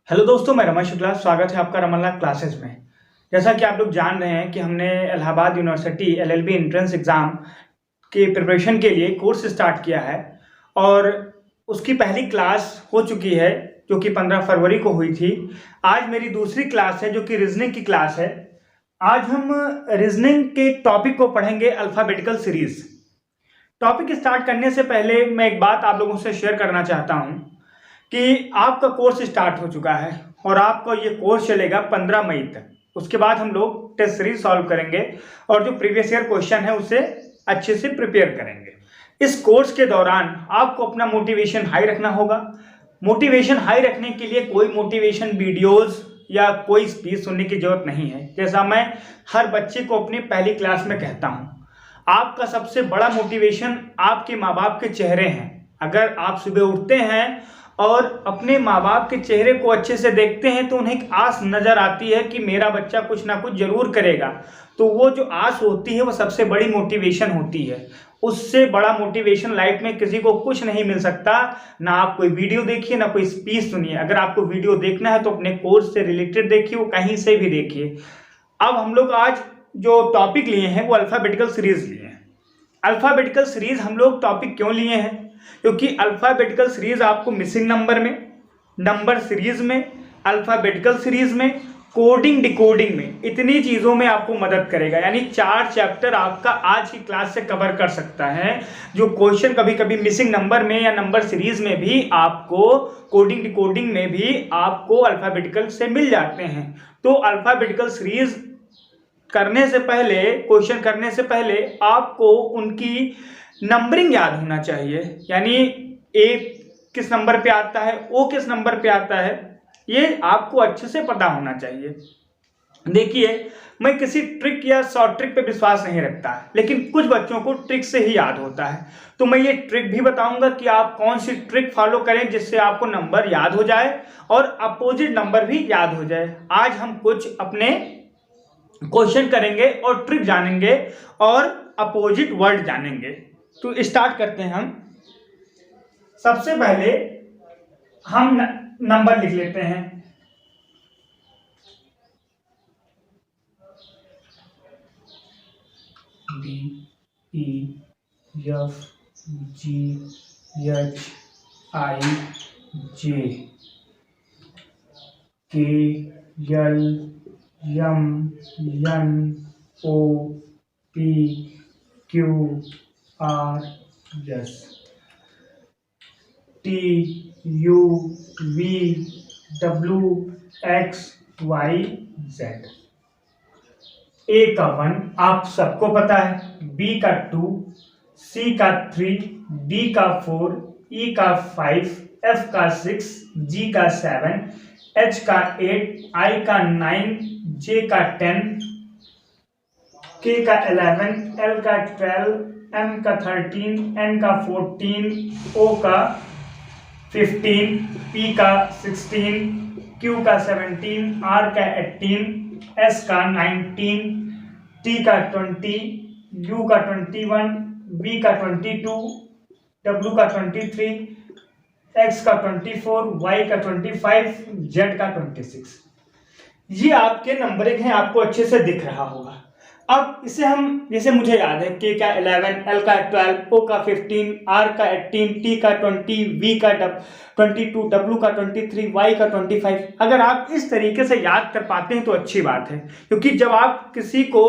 Hello दोस्तों, मैं रमेश शुक्ला। स्वागत है आपका रमन क्लासेस में। जैसा कि आप लोग जान रहे हैं कि हमने Allahabad university LLB entrance exam के प्रिपरेशन के लिए कोर्स स्टार्ट किया है और उसकी पहली क्लास हो चुकी है जो कि 15 फरवरी को हुई थी। आज मेरी दूसरी क्लास है जो कि रीजनिंग की क्लास है। आज हम रीजनिंग के टॉपिक को पढ़ेंगे, अल्फ़ाबेटिकल सीरीज़। टॉपिक स्टार्ट करने से पहले मैं एक बात आप लोगों से शेयर करना चाहता हूँ कि आपका कोर्स स्टार्ट हो चुका है और आपका ये कोर्स चलेगा 15 मई तक। उसके बाद हम लोग टेस्ट सीरीज सॉल्व करेंगे और जो प्रीवियस ईयर क्वेश्चन है उसे अच्छे से प्रिपेयर करेंगे। इस कोर्स के दौरान आपको अपना मोटिवेशन हाई रखना होगा। मोटिवेशन हाई रखने के लिए कोई मोटिवेशन वीडियोस या कोई स्पीच सुनने की जरूरत नहीं है। जैसा मैं हर बच्चे को अपनी पहली क्लास में कहता हूँ, आपका सबसे बड़ा मोटिवेशन आपके माँ बाप के चेहरे हैं। अगर आप सुबह उठते हैं और अपने माँ बाप के चेहरे को अच्छे से देखते हैं तो उन्हें एक आस नजर आती है कि मेरा बच्चा कुछ ना कुछ जरूर करेगा, तो वो जो आस होती है वो सबसे बड़ी मोटिवेशन होती है। उससे बड़ा मोटिवेशन लाइफ में किसी को कुछ नहीं मिल सकता। ना आप कोई वीडियो देखिए, ना कोई स्पीच सुनिए। अगर आपको वीडियो देखना है तो अपने कोर्स से रिलेटेड देखिए, वो कहीं से भी देखिए। अब हम लोग आज जो टॉपिक लिए हैं वो अल्फ़ाबेटिकल सीरीज लिए हैं। अल्फ़ाबेटिकल सीरीज हम लोग टॉपिक क्यों लिए हैं? क्योंकि अल्फ़ाबेटिकल सीरीज आपको मिसिंग नंबर में, नंबर सीरीज में, अल्फ़ाबेटिकल सीरीज में, कोडिंग डिकोडिंग में, इतनी चीज़ों में आपको मदद करेगा। यानी 4 चैप्टर आपका आज की क्लास से कवर कर सकता है। जो क्वेश्चन कभी कभी मिसिंग नंबर में या नंबर सीरीज में भी आपको, कोडिंग डिकोडिंग में भी आपको अल्फ़ाबेटिकल से मिल जाते हैं। तो अल्फ़ाबेटिकल सीरीज करने से पहले, क्वेश्चन करने से पहले आपको उनकी नंबरिंग याद होना चाहिए। यानी ए किस नंबर पे आता है, ओ किस नंबर पे आता है, ये आपको अच्छे से पता होना चाहिए। देखिए, मैं किसी ट्रिक या शॉर्ट ट्रिक पे विश्वास नहीं रखता, लेकिन कुछ बच्चों को ट्रिक से ही याद होता है। तो मैं ये ट्रिक भी बताऊंगा कि आप कौन सी ट्रिक फॉलो करें जिससे आपको नंबर याद हो जाए और अपोजिट नंबर भी याद हो जाए। आज हम कुछ अपने क्वेश्चन करेंगे और ट्रिक जानेंगे और अपोजिट वर्ड जानेंगे। तो स्टार्ट करते हैं हम। सबसे पहले हम नंबर लिख लेते हैं। D E F G H I J K L M N O P Q R S T U V W X Y Z। ए का 1 आप सबको पता है, बी का 2, सी का 3, डी का 4, ई का 5, एफ का 6, जी का 7, एच का 8, आई का 9, जे का 10, के का 11, एल का 12, एम का 13, एन का 14, ओ का 15, पी का 16, क्यू का 17, आर का 18, एस का 19, टी का 20, यू का 21, वी का 22, डब्ल्यू का 23, एक्स का 24, वाई का 25, जेड का 26। ये आपके नंबरिंग है, आपको अच्छे से दिख रहा होगा। अब इसे हम, जैसे मुझे याद है, के का 11, एल का 12, ओ का 15, आर का 18, टी का 20, वी का 22, डब्ल्यू का 23, वाई का 25। अगर आप इस तरीके से याद कर पाते हैं तो अच्छी बात है, क्योंकि जब आप किसी को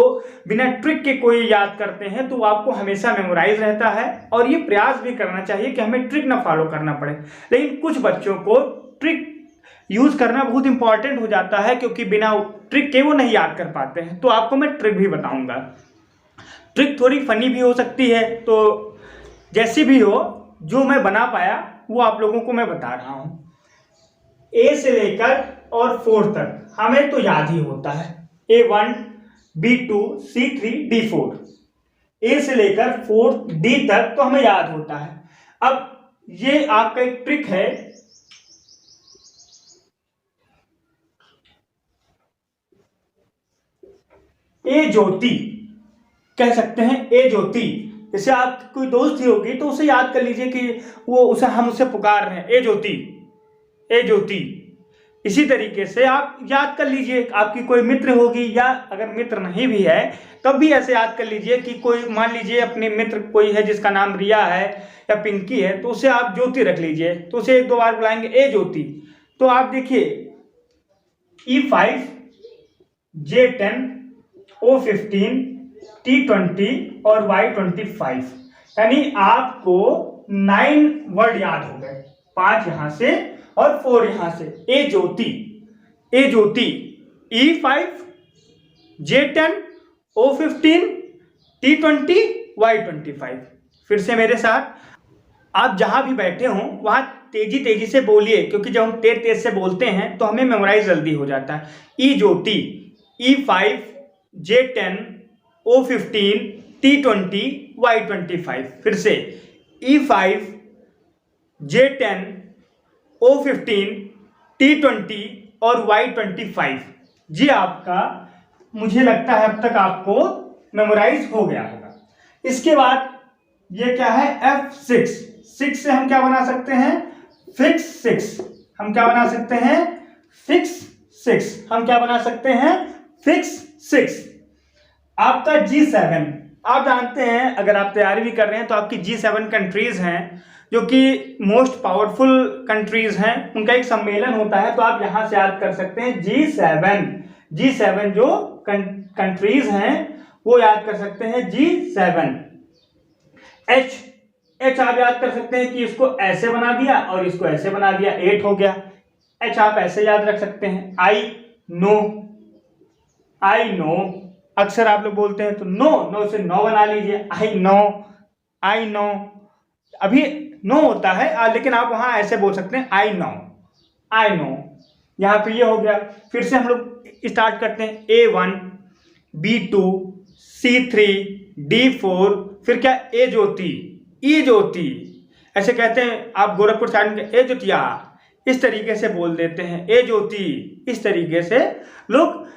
बिना ट्रिक के कोई याद करते हैं तो आपको हमेशा मेमोराइज रहता है। और ये प्रयास भी करना चाहिए कि हमें ट्रिक ना फॉलो करना पड़े। लेकिन कुछ बच्चों को ट्रिक यूज करना बहुत इंपॉर्टेंट हो जाता है, क्योंकि बिना ट्रिक के वो नहीं याद कर पाते हैं। तो आपको मैं ट्रिक भी बताऊंगा। ट्रिक थोड़ी फनी भी हो सकती है, तो जैसी भी हो, जो मैं बना पाया वो आप लोगों को मैं बता रहा हूं। ए से लेकर और 4 तक हमें तो याद ही होता है। A1, B2, C3, D4। ए से लेकर 4 D तक तो हमें याद होता है। अब ये आपका एक ट्रिक है। ए ज्योति कह सकते हैं, ए ज्योति। जैसे आप कोई दोस्त ही होगी तो उसे याद कर लीजिए कि वो उसे, हम उसे पुकार रहे हैं, ए ज्योति, ए ज्योति। इसी तरीके से आप याद कर लीजिए, आपकी कोई मित्र होगी, या अगर मित्र नहीं भी है तब भी ऐसे याद कर लीजिए कि कोई, मान लीजिए अपने मित्र कोई है जिसका नाम रिया है या पिंकी है, तो उसे आप ज्योति रख लीजिए, तो उसे एक दो बार बुलाएंगे, ए ज्योति। तो आप देखिए E5 J10 O15 T20 और Y25, यानी आपको 9 वर्ड याद हो गए, 5 यहां से और 4 यहां से। ए ज्योति, ए ज्योति, E5 J10 O15 T20 Y25। फिर से मेरे साथ, आप जहां भी बैठे हों वहां तेजी तेजी से बोलिए, क्योंकि जब हम तेज तेज से बोलते हैं तो हमें मेमोराइज जल्दी हो जाता है। ई ज्योति, E5 J10 O15 T20 Y25। फिर से E5 J10 O15 T20 और Y25। जी आपका, मुझे लगता है अब तक आपको मेमोराइज हो गया होगा। इसके बाद ये क्या है, F6। 6 से हम क्या बना सकते हैं, फिक्स 6। हम क्या बना सकते हैं, फिक्स 6। हम क्या बना सकते हैं, फिक्स 6। आपका G7, आप जानते हैं, अगर आप तैयारी भी कर रहे हैं तो आपकी G7 कंट्रीज हैं जो कि मोस्ट पावरफुल कंट्रीज हैं, उनका एक सम्मेलन होता है, तो आप यहां से याद कर सकते हैं G7 जो कंट्रीज हैं वो याद कर सकते हैं G7। H आप याद कर सकते हैं कि इसको ऐसे बना दिया और इसको ऐसे बना दिया, 8 हो गया। H आप ऐसे याद रख सकते हैं। I नो, अक्सर आप लोग बोलते हैं तो नो से नो बना लीजिए, आई नो। अभी नो होता है लेकिन आप वहां ऐसे बोल सकते हैं आई नो। यहां पे ये हो गया। फिर से हम लोग स्टार्ट करते हैं, A1 B2 C3 D4, फिर क्या, ए ज्योति, ऐसे कहते हैं आप गोरखपुर साइड में, ए ज्योतिया, इस तरीके से बोल देते हैं, ए ज्योति। इस तरीके से लोग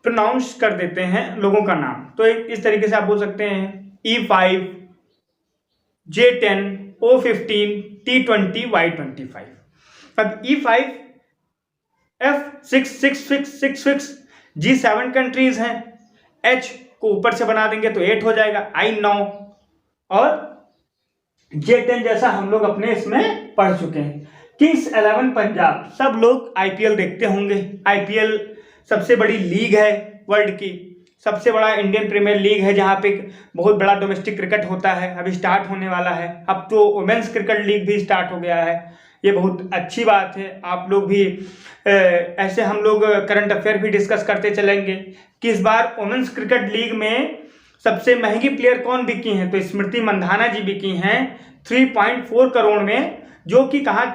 प्रोनाउंस कर देते हैं लोगों का नाम। तो इस तरीके से आप बोल सकते हैं E5 J10 O15 T20 Y25। अब E5 F6 G7 कंट्रीज हैं, H को ऊपर से बना देंगे तो 8 हो जाएगा, I नो। और J10 जैसा हम लोग अपने इसमें पढ़ चुके हैं। किंग्स 11 पंजाब, सब लोग IPL देखते होंगे। IPL सबसे बड़ी लीग है वर्ल्ड की, सबसे बड़ा इंडियन प्रीमियर लीग है, जहां पे बहुत बड़ा डोमेस्टिक क्रिकेट होता है। अभी स्टार्ट होने वाला है, अब तो वुमेन्स क्रिकेट लीग भी स्टार्ट हो गया है, ये बहुत अच्छी बात है। आप लोग भी ऐसे, हम लोग करंट अफेयर भी डिस्कस करते चलेंगे कि इस बार वुमेन्स क्रिकेट लीग में सबसे महंगी प्लेयर कौन बिकी हैं, तो स्मृति मंधाना जी बिकी हैं 3.4 करोड़ में, जो कि कहाँ,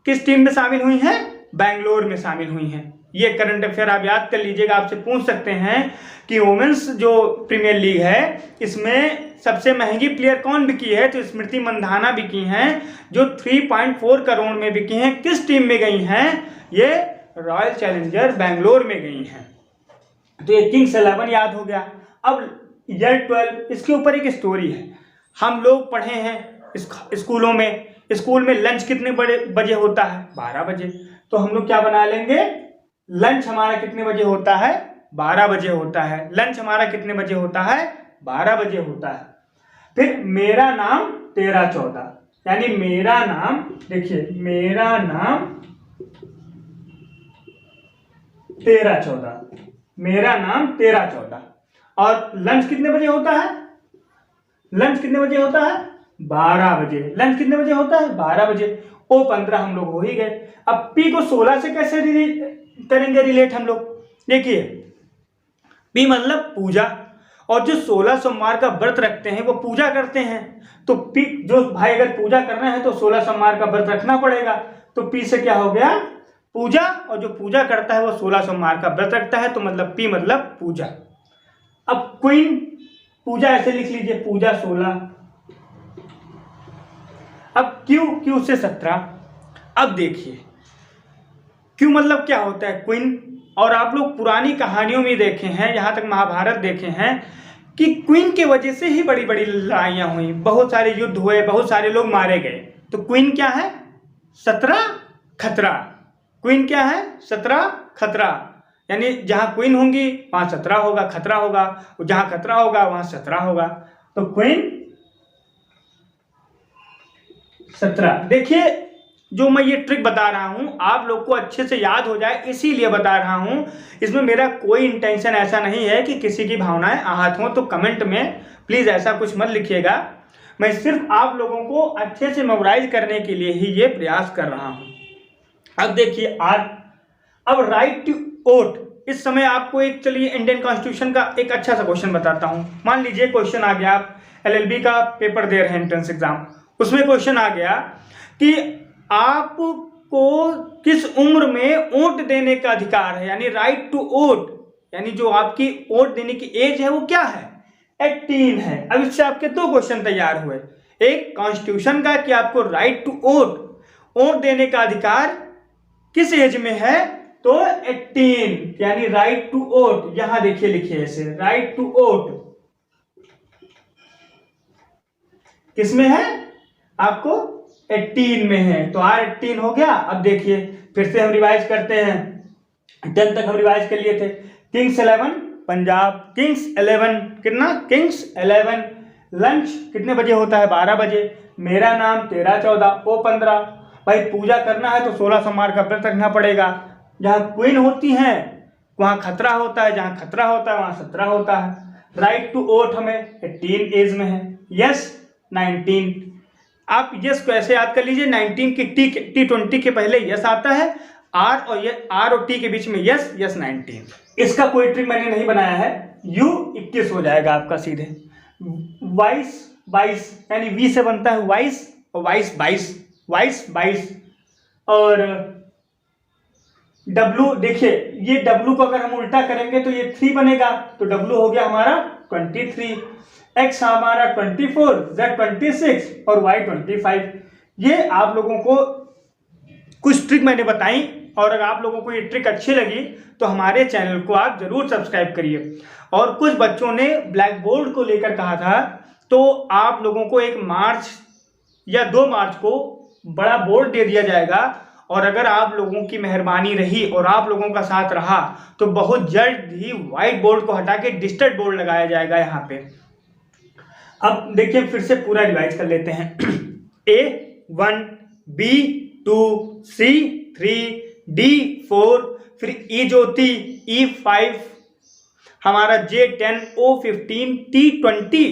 किस टीम में शामिल हुई हैं, बैंगलोर में शामिल हुई हैं। ये करंट अफेयर आप याद कर लीजिएगा, आपसे पूछ सकते हैं कि वुमेन्स जो प्रीमियर लीग है इसमें सबसे महंगी प्लेयर कौन बिकी है, तो स्मृति मंधाना बिकी हैं, जो 3.4 करोड़ में बिकी हैं। किस टीम में गई हैं, ये रॉयल चैलेंजर बैंगलोर में गई हैं। तो ये किंग्स 11 याद हो गया। अब ईयर 12, इसके ऊपर एक स्टोरी है। हम लोग पढ़े हैं स्कूलों में, स्कूल में लंच कितने बजे होता है, 12 बजे। तो हम लोग क्या बना लेंगे, लंच हमारा कितने बजे होता है, 12 बजे होता है। लंच हमारा कितने बजे होता है, 12 बजे होता है। फिर मेरा नाम 13-14, यानी मेरा नाम, देखिए मेरा नाम 13-14, मेरा नाम 13-14। और लंच कितने बजे होता है, लंच कितने बजे होता है, 12 बजे। लंच कितने बजे होता है, 12 बजे। O15 हम लोग हो ही गए। अब P को 16 से कैसे करेंगे रिलेट हम लोग, देखिए P मतलब पूजा, और जो 16 सोमवार का व्रत रखते हैं वो पूजा करते हैं। तो P, जो भाई अगर पूजा करना है तो 16 सोमवार का व्रत रखना पड़ेगा। तो P से क्या हो गया, पूजा, और जो पूजा करता है वो 16 सोमवार का व्रत रखता है, तो मतलब P मतलब पूजा। अब क्वीन, पूजा ऐसे लिख लीजिए, पूजा 16। अब Q से 17। अब देखिए Q मतलब क्या होता है, क्वीन। और आप लोग पुरानी कहानियों में देखे हैं, यहाँ तक महाभारत देखे हैं कि क्वीन के वजह से ही बड़ी बड़ी लड़ाइयाँ हुई, बहुत सारे युद्ध हुए, बहुत सारे लोग मारे गए। तो क्वीन क्या है, 17 खतरा, क्वीन क्या है? 17 खतरा, यानी जहाँ क्वीन होंगी वहाँ 17 होगा, खतरा होगा, और जहाँ खतरा होगा वहाँ 17 होगा। तो क्वीन 17। देखिए जो मैं ये ट्रिक बता रहा हूँ आप लोग को अच्छे से याद हो जाए इसीलिए बता रहा हूँ। इसमें मेरा कोई इंटेंशन ऐसा नहीं है कि किसी की भावनाएं आहत हों, तो कमेंट में प्लीज़ ऐसा कुछ मत लिखिएगा। मैं सिर्फ आप लोगों को अच्छे से मेमोराइज करने के लिए ही ये प्रयास कर रहा हूँ। अब देखिए आज अब राइट टू वोट, इस समय आपको एक चलिए इंडियन कॉन्स्टिट्यूशन का एक अच्छा सा क्वेश्चन बताता हूँ। मान लीजिए क्वेश्चन आ गया, आप LLB का पेपर दे रहे हैं एंट्रेंस एग्जाम, उसमें क्वेश्चन आ गया कि आपको किस उम्र में वोट देने का अधिकार है, यानी राइट टू वोट, यानी जो आपकी वोट देने की एज है वो क्या है? 18 है। अब इससे आपके दो क्वेश्चन तैयार हुए, एक कॉन्स्टिट्यूशन का कि आपको राइट टू वोट देने का अधिकार किस एज में है, तो 18, यानी राइट टू वोट। यहां देखिए लिखिए ऐसे, राइट टू वोट किसमें है? आपको 18 में है, तो R18 हो गया। अब देखिए फिर से हम रिवाइज करते हैं, 10 तक हम रिवाइज कर लिए थे। किंग्स 11 पंजाब, किंग्स 11 कितना? किंग्स 11। लंच कितने बजे होता है? 12 बजे। मेरा नाम 13-14 O15। भाई पूजा करना है तो 16 सोमवार का व्रत रखना पड़ेगा। जहाँ क्वीन होती हैं वहाँ खतरा होता है, जहाँ खतरा होता है वहाँ 17 होता है। राइट टू वोट हमें 18 एज में है। यस 19। आप यस को ऐसे याद कर लीजिए, 19 की T20 के पहले यस आता है, आर और टी के बीच में यस 19। इसका कोई ट्रिक मैंने नहीं बनाया है, U 21 हो जाएगा आपका सीधे। वाइस 22, यानी V से बनता है वाइस, और वाइस 22, और W देखिए, ये W को अगर हम उल्टा करेंगे तो ये 3 बनेगा, तो W हो गया हमारा 23, X हमारा 24, Z 26 और Y 25। ये आप लोगों को कुछ ट्रिक मैंने बताई, और अगर आप लोगों को ये ट्रिक अच्छी लगी तो हमारे चैनल को आप जरूर सब्सक्राइब करिए। और कुछ बच्चों ने ब्लैक बोर्ड को लेकर कहा था, तो आप लोगों को 1 मार्च या 2 मार्च को बड़ा बोर्ड दे दिया जाएगा, और अगर आप लोगों की मेहरबानी रही और आप लोगों का साथ रहा तो बहुत जल्द ही व्हाइट बोर्ड को हटा के डिजिटल बोर्ड लगाया जाएगा यहाँ पे। अब देखिए फिर से पूरा रिवाइज कर लेते हैं। A1 B2 C3 D4, फिर E ज्योति E5, हमारा J10 O15 T20।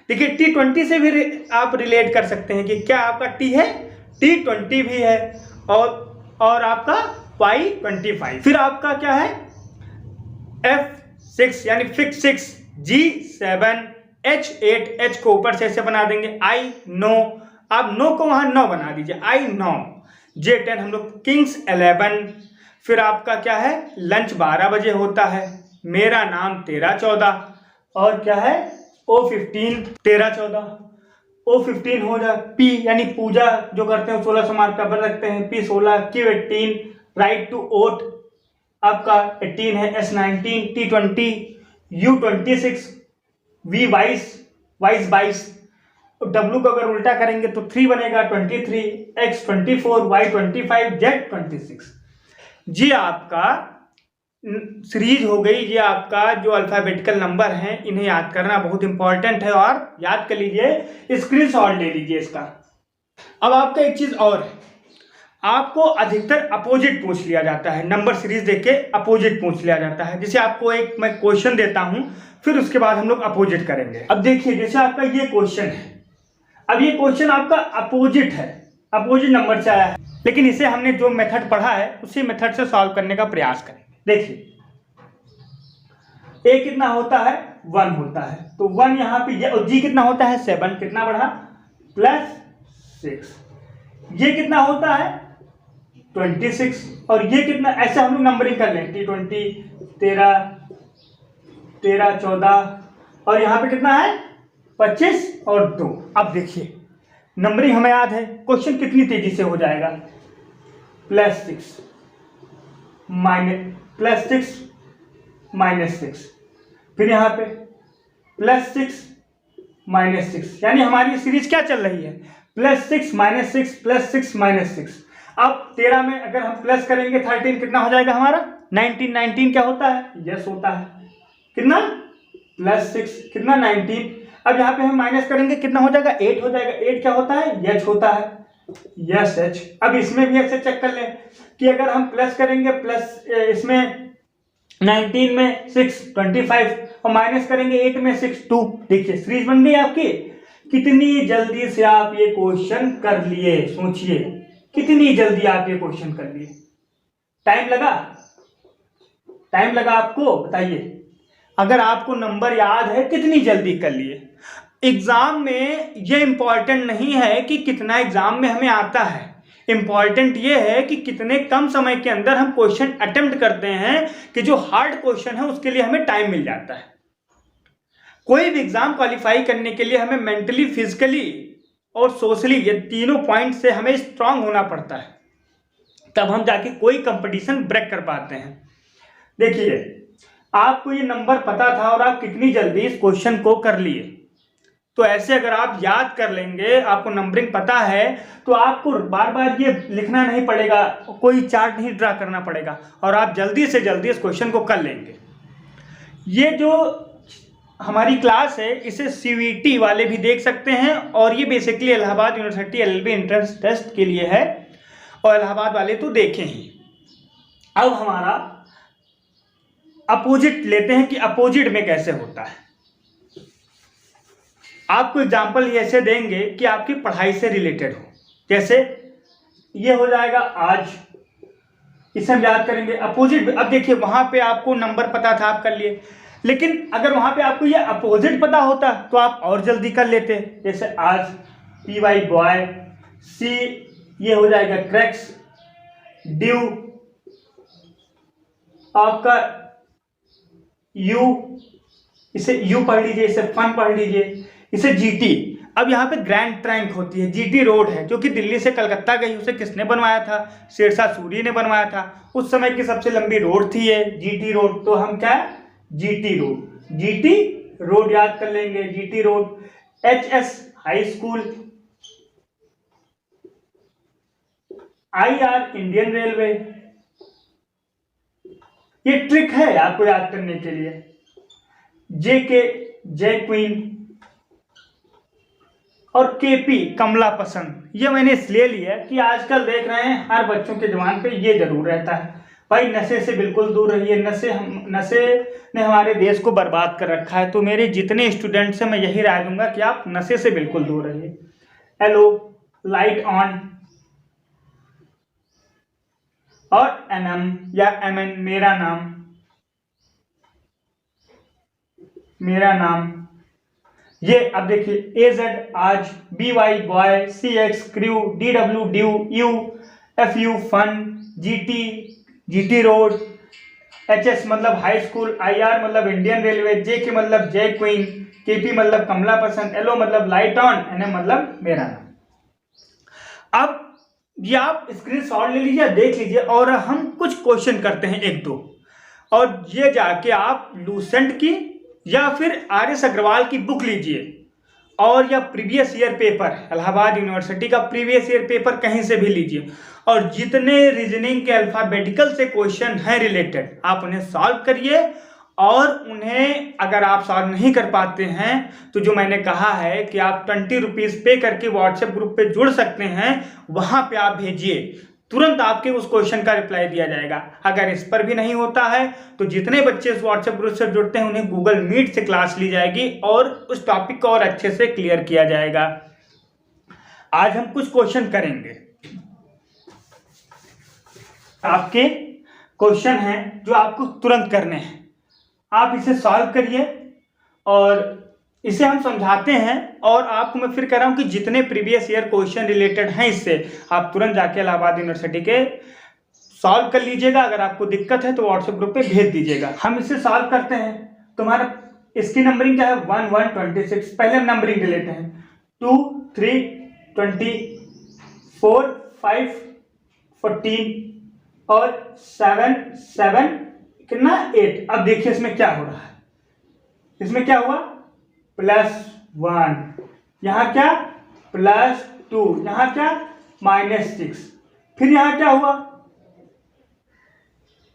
देखिए T20 से भी आप रिलेट कर सकते हैं कि क्या आपका T है, T20 भी है, और आपका Y25। फिर आपका क्या है? F6 यानी फिक्स 6, G7 H8, H को ऊपर से ऐसे बना देंगे I9, आप 9 को वहां 9 बना दीजिए I9। J10 हम लोग किंग्स 11। फिर आपका क्या है? लंच 12 बजे होता है। मेरा नाम 13-14, और क्या है? O15 13-14 O15 हो जाए। P यानी पूजा जो करते हैं 16 सोमवार का व्रत रखते हैं, P16 Q18। Right to vote आपका 18 है, S19 T20 U26 V 22। W को अगर उल्टा करेंगे तो 3 बनेगा 23, X 24, Y 25, Z 26। जी आपका सीरीज हो गई। ये आपका जो अल्फाबेटिकल नंबर हैं इन्हें याद करना बहुत इंपॉर्टेंट है, और याद कर लीजिए, स्क्रीनशॉट ले लीजिए इसका। अब आपका एक चीज और है, आपको अधिकतर अपोजिट पूछ लिया जाता है, नंबर सीरीज देख के अपोजिट पूछ लिया जाता है। जैसे आपको एक मैं क्वेश्चन देता हूं, फिर उसके बाद हम लोग अपोजिट करेंगे। अब देखिए जैसे आपका ये क्वेश्चन है, अब ये क्वेश्चन आपका अपोजिट है, अपोजिट नंबर से आया है, लेकिन इसे हमने जो मेथड पढ़ा है उसी मेथड से सॉल्व करने का प्रयास करेंगे। देखिए A कितना होता है? 1 होता है, तो 1 यहाँ पे, और G कितना होता है? 7, कितना बढ़ा? +6। ये कितना होता है? 26, और ये कितना? ऐसे हम लोग नंबरिंग कर लें, T20 13-14, और यहाँ पे कितना है? 25 और 2। अब देखिए नंबरिंग हमें याद है, क्वेश्चन कितनी तेजी से हो जाएगा? +6 -6, फिर यहाँ पे +6 -6, यानी हमारी सीरीज क्या चल रही है? +6 -6 +6 -6। अब 13 में अगर हम प्लस करेंगे 13 कितना हो जाएगा हमारा 19। 19 क्या होता है, यस होता है, कितना +6 कितना 19। अब यहाँ पे हम माइनस करेंगे कितना हो जाएगा 8 हो जाएगा। 8 क्या होता है, यच होता है, यस एच। अब इसमें भी ऐसे चेक कर लें कि अगर हम प्लस करेंगे प्लस इसमें 19 में 6 25 और माइनस करेंगे 8 में 6 2। देखिए सीरीज बन गई आपकी। कितनी जल्दी से आप ये क्वेश्चन कर लिए, सोचिए कितनी जल्दी आप ये क्वेश्चन कर लिए। टाइम लगा, टाइम लगा आपको, बताइए। अगर आपको नंबर याद है कितनी जल्दी कर लिए। एग्जाम में ये इंपॉर्टेंट नहीं है कि कितना एग्जाम में हमें आता है, इंपॉर्टेंट ये है कि कितने कम समय के अंदर हम क्वेश्चन अटेम्प्ट करते हैं कि जो हार्ड क्वेश्चन है उसके लिए हमें टाइम मिल जाता है। कोई भी एग्जाम क्वालिफाई करने के लिए हमें मेंटली, फिजिकली और सोशली ये तीनों पॉइंट से हमें स्ट्रांग होना पड़ता है, तब हम जाके कोई कंपटीशन ब्रेक कर पाते हैं। देखिए आपको ये नंबर पता था और आप कितनी जल्दी इस क्वेश्चन को कर लिए। तो ऐसे अगर आप याद कर लेंगे, आपको नंबरिंग पता है, तो आपको बार बार ये लिखना नहीं पड़ेगा, कोई चार्ट नहीं ड्रा करना पड़ेगा और आप जल्दी से जल्दी इस क्वेश्चन को कर लेंगे। ये जो हमारी क्लास है इसे सीवीटी वाले भी देख सकते हैं और ये basically Allahabad university LLB entrance test के लिए है और इलाहाबाद वाले तो देखें ही। अब हमारा अपोजिट लेते हैं कि अपोजिट में कैसे होता है। आपको एग्जाम्पल ऐसे देंगे कि आपकी पढ़ाई से रिलेटेड हो, जैसे ये हो जाएगा आज, इसे हम याद करेंगे। अपोजिट, अब देखिए वहां पे आपको नंबर पता था आप कर लिए, लेकिन अगर वहां पे आपको ये अपोजिट पता होता तो आप और जल्दी कर लेते। जैसे आज पी वाई बॉय, सी ये हो जाएगा क्रैक्स, ड्यू आपका यू, इसे यू पढ़ लीजिए, इसे फन पढ़ लीजिए, इसे जीटी। अब यहाँ पे ग्रैंड ट्रंक होती है, जीटी रोड है जो कि दिल्ली से कलकत्ता गई, उसे किसने बनवाया था, शेरशाह सूरी ने बनवाया था। उस समय की सबसे लंबी रोड थी ये जीटी रोड, तो हम क्या है जीटी रोड, जीटी रोड याद कर लेंगे, GT road. HS high school, IR Indian railway, ये ट्रिक है आपको याद करने के लिए। जेके जय क्वीन और केपी कमला पसंद, ये मैंने इसलिए लिया कि आजकल देख रहे हैं हर बच्चों के जवान पे ये जरूर रहता है, भाई नशे से बिल्कुल दूर रहिए, नशे ने हमारे देश को बर्बाद कर रखा है। तो मेरे जितने स्टूडेंट्स हैं मैं यही राय दूंगा कि आप नशे से बिल्कुल दूर रहिए। हेलो लाइट ऑन और एनएम या एमएन मेरा नाम, मेरा नाम ये। अब देखिए एजेड आज, B Y boy, C X crew, D W dew, U F U fun, G T G T road, H S मतलब हाई स्कूल, आई आर मतलब इंडियन रेलवे, जे के मतलब जय क्वीन, के पी मतलब कमला पसंद, एल ओ मतलब light on, N M मतलब मेरा नाम। अब ये आप स्क्रीनशॉट ले लीजिए, देख लीजिए और हम कुछ क्वेश्चन करते हैं एक दो, और ये जाके आप लूसेंट की या फिर आर एस अग्रवाल की बुक लीजिए और या previous year paper, Allahabad university का प्रीवियस ईयर पेपर कहीं से भी लीजिए और जितने रीजनिंग के अल्फाबेटिकल से क्वेश्चन हैं रिलेटेड आप उन्हें सॉल्व करिए। और उन्हें अगर आप सॉल्व नहीं कर पाते हैं तो जो मैंने कहा है कि आप 20 रुपीज़ पे करके व्हाट्सएप ग्रुप पे जुड़ सकते हैं, वहां पे आप भेजिए, तुरंत आपके उस क्वेश्चन का रिप्लाई दिया जाएगा। अगर इस पर भी नहीं होता है तो जितने बच्चे इस व्हाट्सएप ग्रुप से जुड़ते हैं उन्हें गूगल मीट से क्लास ली जाएगी और उस टॉपिक को और अच्छे से क्लियर किया जाएगा। आज हम कुछ क्वेश्चन करेंगे, आपके क्वेश्चन हैं जो आपको तुरंत करने हैं, आप इसे सॉल्व करिए और इसे हम समझाते हैं। और आपको मैं फिर कह रहा हूं कि जितने प्रीवियस ईयर क्वेश्चन रिलेटेड हैं इससे आप तुरंत जाके इलाहाबाद यूनिवर्सिटी के सॉल्व कर लीजिएगा। अगर आपको दिक्कत है तो व्हाट्सएप ग्रुप पे भेज दीजिएगा, हम इसे सॉल्व करते हैं। तुम्हारा इसकी नंबरिंग क्या है 1 1 26। पहले हम नंबरिंग ले लेते हैं 2 3 20 4 5 14 और 7 7 कितना 8। अब देखिए इसमें क्या हो रहा है, इसमें क्या हुआ +1, यहाँ क्या +2, यहाँ क्या -6। फिर यहाँ क्या हुआ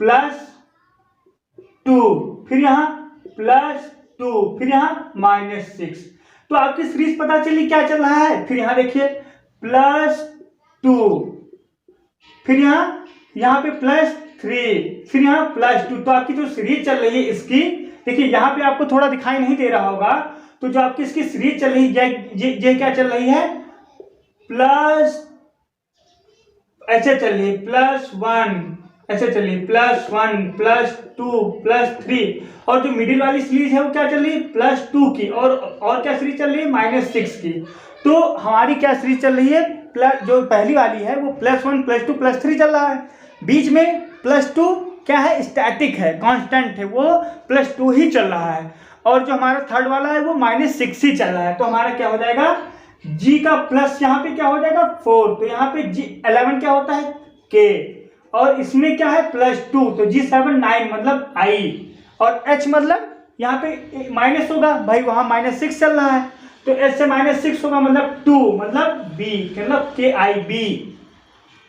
+2, फिर यहाँ +2, फिर यहाँ -6। तो आपकी सीरीज पता चली क्या चल रहा है। फिर यहाँ देखिए +2, फिर यहाँ पे +3, फिर यहाँ +2। तो आपकी जो सीरीज चल रही है इसकी, देखिए यहाँ पे आपको थोड़ा दिखाई नहीं दे रहा होगा, तो जो आपकी इसकी सीरीज चल रही है ये क्या चल रही है, प्लस ऐसे चल रही है +1, ऐसे चलिए +1 +2 +3, और जो मिडिल वाली सीरीज है वो क्या चल रही है +2 की, और क्या सीरीज चल रही है -6 की। तो हमारी क्या सीरीज चल रही है, जो पहली वाली है वो +1 +2 +3 चल रहा है, बीच में +2 क्या है, स्टैटिक है, कांस्टेंट है, वो +2 ही चल रहा है, और जो हमारा थर्ड वाला है वो -6 ही चल रहा है। तो हमारा क्या हो जाएगा, g का प्लस यहाँ पे क्या हो जाएगा 4, तो यहाँ पे g11 क्या होता है k, और इसमें क्या है +2, तो g7 9 मतलब i, और h मतलब यहाँ पे माइनस होगा भाई, वहां -6 चल रहा है, तो h से -6 होगा मतलब 2 मतलब b, मतलब KIB।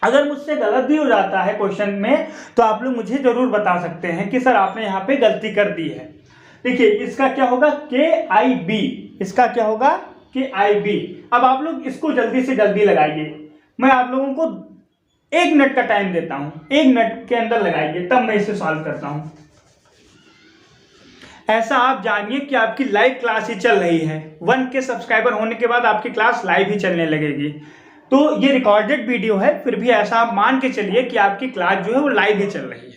अगर मुझसे गलत भी हो जाता है क्वेश्चन में तो आप लोग मुझे जरूर बता सकते हैं कि सर आपने यहाँ पे गलती कर दी है। देखिए इसका क्या होगा KIB, इसका क्या होगा KIB। अब आप लोग इसको जल्दी से जल्दी लगाइए, मैं आप लोगों को 1 मिनट का टाइम देता हूं, 1 मिनट के अंदर लगाइए, तब मैं इसे सॉल्व करता हूं। ऐसा आप जानिए कि आपकी लाइव क्लास ही चल रही है, 1 के सब्सक्राइबर होने के बाद आपकी क्लास लाइव ही चलने लगेगी। तो ये रिकॉर्डेड वीडियो है, फिर भी ऐसा आप मान के चलिए कि आपकी क्लास जो है वो लाइव ही चल रही है।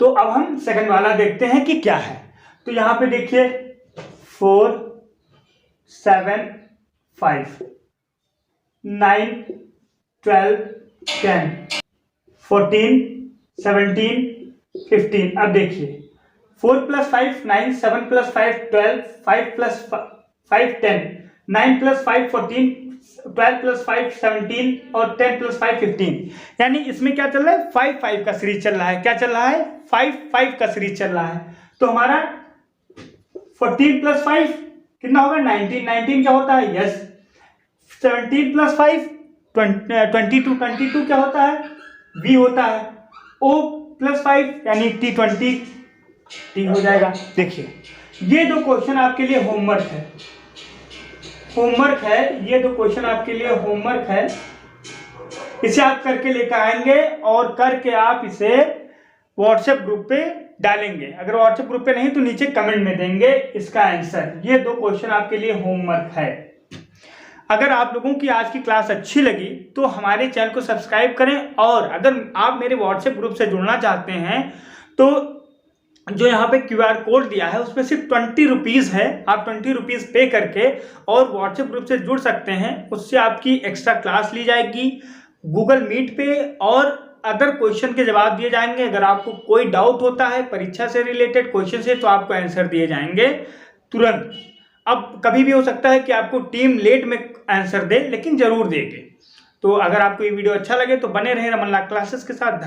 तो अब हम सेकंड वाला देखते हैं कि क्या है। तो यहां पे देखिए 4 7 5 9 12 10 14 17 15। अब देखिए 4 + 5 9, 7 + 5 12, 5 + 5 10, 9 + 5 14, 12 + 5 17 और 10 + 5 15। यानी इसमें क्या चल रहा है, 5 5 का सीरीज चल रहा है। क्या चल रहा है, 5 5 का सीरीज चल रहा है। तो हमारा 14 + 5 कितना होगा 19, 19 क्या होता है यस। 17 + 5 22, 22 क्या होता है V होता है। O + 5 यानी T20 T हो जाएगा। देखिए ये दो क्वेश्चन आपके लिए होमवर्क है, होमवर्क है, ये दो क्वेश्चन आपके लिए होमवर्क है। इसे आप करके लेकर आएंगे और करके आप इसे व्हाट्सएप ग्रुप पे डालेंगे। अगर व्हाट्सएप ग्रुप पे नहीं तो नीचे कमेंट में देंगे इसका आंसर। ये दो क्वेश्चन आपके लिए होमवर्क है। अगर आप लोगों की आज की क्लास अच्छी लगी तो हमारे चैनल को सब्सक्राइब करें, और अगर आप मेरे व्हाट्सएप ग्रुप से जुड़ना चाहते हैं तो जो यहाँ पे QR कोड दिया है उसमें सिर्फ 20 रुपीज़ है, आप 20 रुपीज़ पे करके और व्हाट्सएप ग्रुप से जुड़ सकते हैं। उससे आपकी एक्स्ट्रा क्लास ली जाएगी गूगल मीट पे, और अदर क्वेश्चन के जवाब दिए जाएंगे। अगर आपको कोई डाउट होता है परीक्षा से रिलेटेड क्वेश्चन से तो आपको आंसर दिए जाएंगे तुरंत। अब कभी भी हो सकता है कि आपको टीम लेट में आंसर दे, लेकिन जरूर देंगे। तो अगर आपको ये वीडियो अच्छा लगे तो बने रहें रमन लाल क्लासेस के साथ। धन्यवाद।